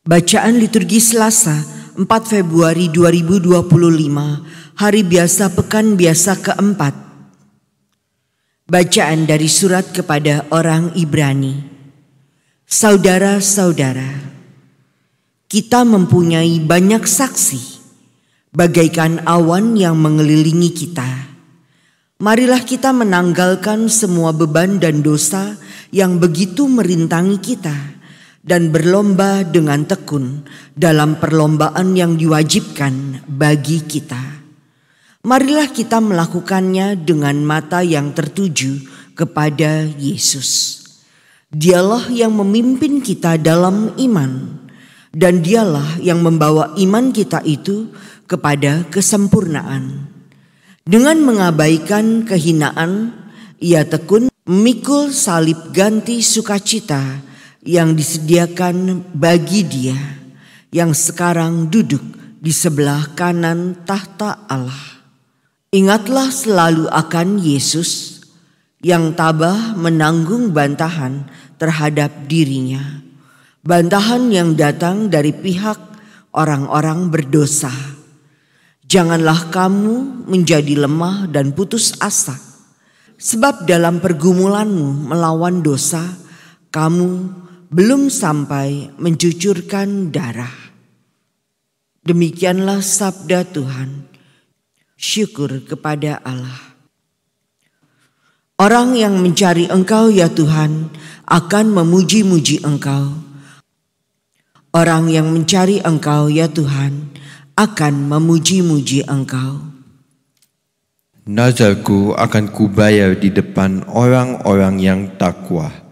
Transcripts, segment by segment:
Bacaan liturgi Selasa 4 Februari 2025, Hari Biasa Pekan Biasa keempat. Bacaan dari surat kepada orang Ibrani. Saudara-saudara, kita mempunyai banyak saksi, bagaikan awan yang mengelilingi kita. Marilah kita menanggalkan semua beban dan dosa yang begitu merintangi kita, dan berlomba dengan tekun dalam perlombaan yang diwajibkan bagi kita. Marilah kita melakukannya dengan mata yang tertuju kepada Yesus. Dialah yang memimpin kita dalam iman, dan dialah yang membawa iman kita itu kepada kesempurnaan. Dengan mengabaikan kehinaan, ia tekun memikul salib ganti sukacita yang disediakan bagi Dia yang sekarang duduk di sebelah kanan tahta Allah. Ingatlah selalu akan Yesus yang tabah menanggung bantahan terhadap dirinya, bantahan yang datang dari pihak orang-orang berdosa. Janganlah kamu menjadi lemah dan putus asa, sebab dalam pergumulanmu melawan dosa, kamu belum sampai mencucurkan darah. Demikianlah sabda Tuhan. Syukur kepada Allah. Orang yang mencari Engkau ya Tuhan akan memuji-muji Engkau. Orang yang mencari Engkau ya Tuhan akan memuji-muji Engkau. Nazarku akan kubayar di depan orang-orang yang takwa.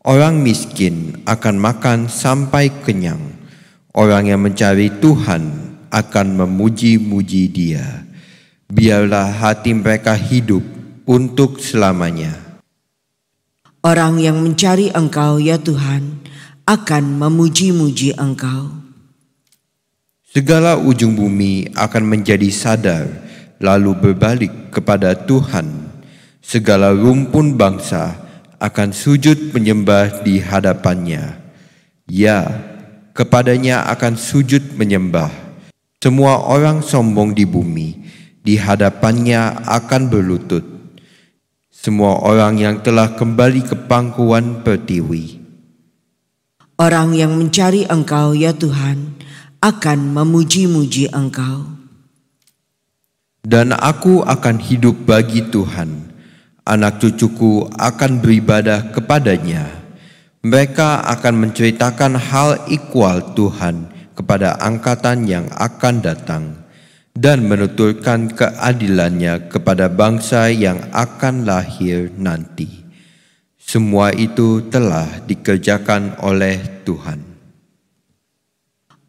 Orang miskin akan makan sampai kenyang. Orang yang mencari Tuhan akan memuji-muji Dia. Biarlah hati mereka hidup untuk selamanya. Orang yang mencari Engkau ya Tuhan akan memuji-muji Engkau. Segala ujung bumi akan menjadi sadar, lalu berbalik kepada Tuhan. Segala rumpun bangsa akan sujud menyembah di hadapannya. Ya, kepadanya akan sujud menyembah. Semua orang sombong di bumi di hadapannya akan berlutut. Semua orang yang telah kembali ke pangkuan pertiwi. Orang yang mencari Engkau ya Tuhan akan memuji-muji Engkau. Dan aku akan hidup bagi Tuhan. Anak cucuku akan beribadah kepadanya. Mereka akan menceritakan hal ikhwal Tuhan kepada angkatan yang akan datang, dan menuturkan keadilannya kepada bangsa yang akan lahir nanti. Semua itu telah dikerjakan oleh Tuhan.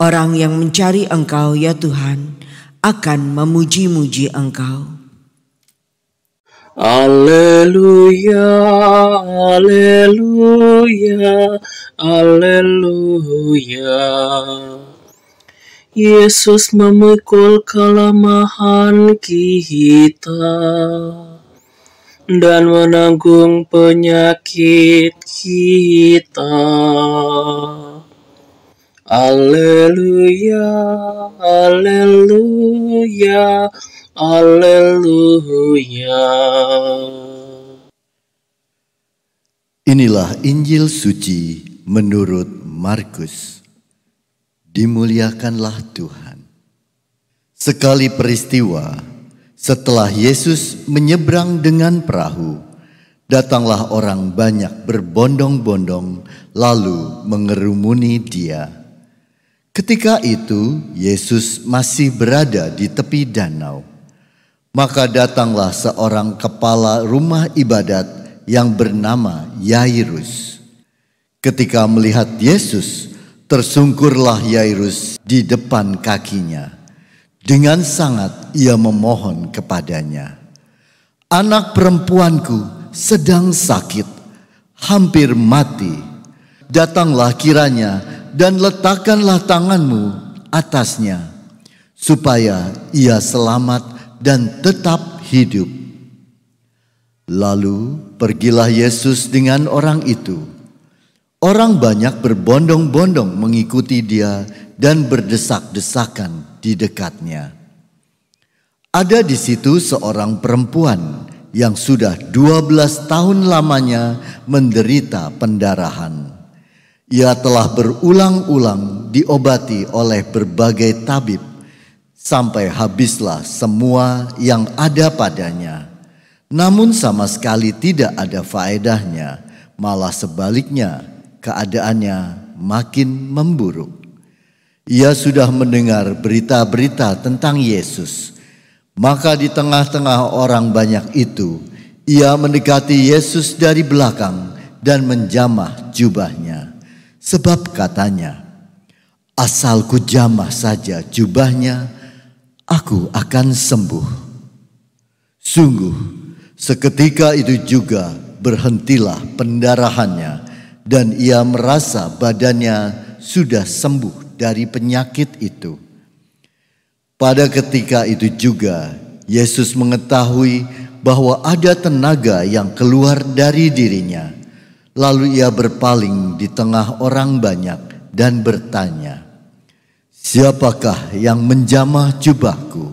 Orang yang mencari Engkau ya Tuhan akan memuji-muji Engkau. Alleluia, alleluia, alleluia. Yesus memikul kelemahan kita dan menanggung penyakit kita. Alleluia, alleluia, alleluia. Inilah Injil suci menurut Markus. Dimuliakanlah Tuhan. Sekali peristiwa, setelah Yesus menyeberang dengan perahu, datanglah orang banyak berbondong-bondong lalu mengerumuni Dia. Ketika itu Yesus masih berada di tepi danau. Maka datanglah seorang kepala rumah ibadat yang bernama Yairus. Ketika melihat Yesus, tersungkurlah Yairus di depan kakinya. Dengan sangat ia memohon kepadanya, "Anak perempuanku sedang sakit, hampir mati. Datanglah kiranya dan letakkanlah tanganmu atasnya, supaya ia selamat dan tetap hidup." Lalu pergilah Yesus dengan orang itu. Orang banyak berbondong-bondong mengikuti dia dan berdesak-desakan di dekatnya. Ada di situ seorang perempuan yang sudah 12 tahun lamanya menderita pendarahan. Ia telah berulang-ulang diobati oleh berbagai tabib, sampai habislah semua yang ada padanya. Namun sama sekali tidak ada faedahnya, malah sebaliknya keadaannya makin memburuk. Ia sudah mendengar berita-berita tentang Yesus. Maka di tengah-tengah orang banyak itu, ia mendekati Yesus dari belakang dan menjamah jubahnya. Sebab katanya, asal ku jamah saja jubahnya, aku akan sembuh. Sungguh, seketika itu juga berhentilah pendarahannya dan ia merasa badannya sudah sembuh dari penyakit itu. Pada ketika itu juga Yesus mengetahui bahwa ada tenaga yang keluar dari dirinya. Lalu ia berpaling di tengah orang banyak dan bertanya, "Siapakah yang menjamah jubahku?"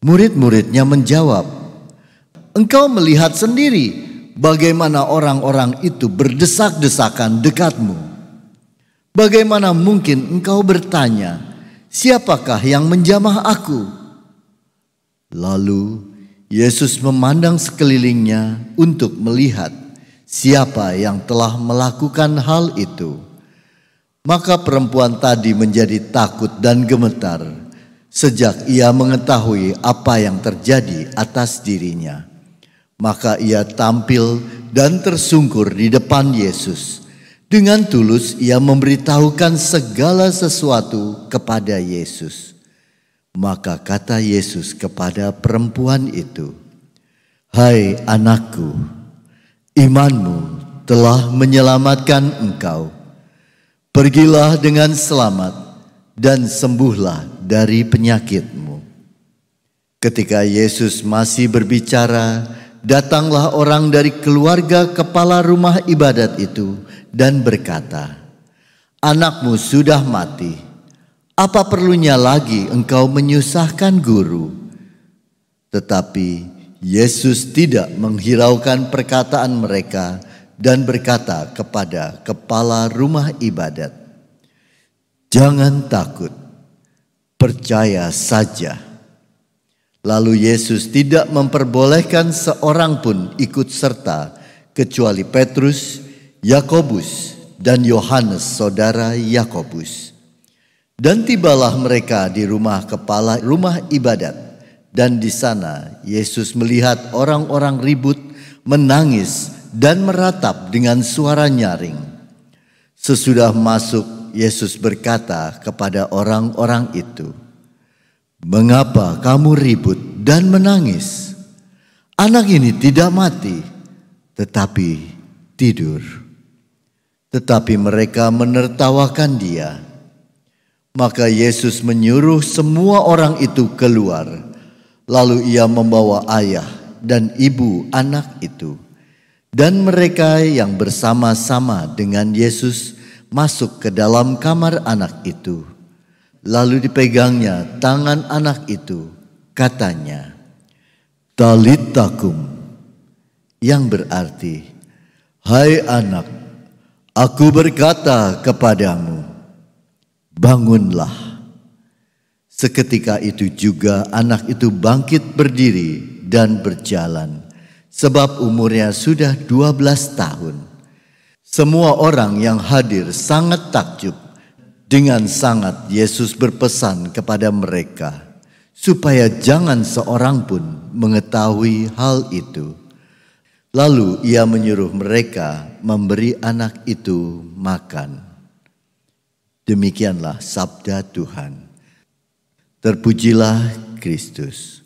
Murid-muridnya menjawab, "Engkau melihat sendiri bagaimana orang-orang itu berdesak-desakan dekatmu. Bagaimana mungkin engkau bertanya, 'Siapakah yang menjamah aku?'" Lalu Yesus memandang sekelilingnya untuk melihat siapa yang telah melakukan hal itu. Maka perempuan tadi menjadi takut dan gemetar sejak ia mengetahui apa yang terjadi atas dirinya. Maka ia tampil dan tersungkur di depan Yesus. Dengan tulus ia memberitahukan segala sesuatu kepada Yesus. Maka kata Yesus kepada perempuan itu, "Hai anakku, imanmu telah menyelamatkan engkau. Pergilah dengan selamat dan sembuhlah dari penyakitmu." Ketika Yesus masih berbicara, datanglah orang dari keluarga kepala rumah ibadat itu dan berkata, "Anakmu sudah mati. Apa perlunya lagi engkau menyusahkan guru?" Tetapi Yesus tidak menghiraukan perkataan mereka dan berkata kepada kepala rumah ibadat, "Jangan takut, percaya saja." Lalu Yesus tidak memperbolehkan seorang pun ikut serta kecuali Petrus, Yakobus, dan Yohanes saudara Yakobus. Dan tibalah mereka di rumah kepala rumah ibadat, dan di sana Yesus melihat orang-orang ribut, menangis, dan meratap dengan suara nyaring. Sesudah masuk, Yesus berkata kepada orang-orang itu, "Mengapa kamu ribut dan menangis? Anak ini tidak mati, tetapi tidur." Tetapi mereka menertawakan dia. Maka Yesus menyuruh semua orang itu keluar. Lalu ia membawa ayah dan ibu anak itu. Dan mereka yang bersama-sama dengan Yesus masuk ke dalam kamar anak itu. Lalu dipegangnya tangan anak itu, katanya, "Talita kum," yang berarti, "Hai anak, aku berkata kepadamu, bangunlah." Seketika itu juga anak itu bangkit berdiri dan berjalan, sebab umurnya sudah 12 tahun. Semua orang yang hadir sangat takjub. Dengan sangat Yesus berpesan kepada mereka, supaya jangan seorang pun mengetahui hal itu. Lalu ia menyuruh mereka memberi anak itu makan. Demikianlah sabda Tuhan. Terpujilah Kristus.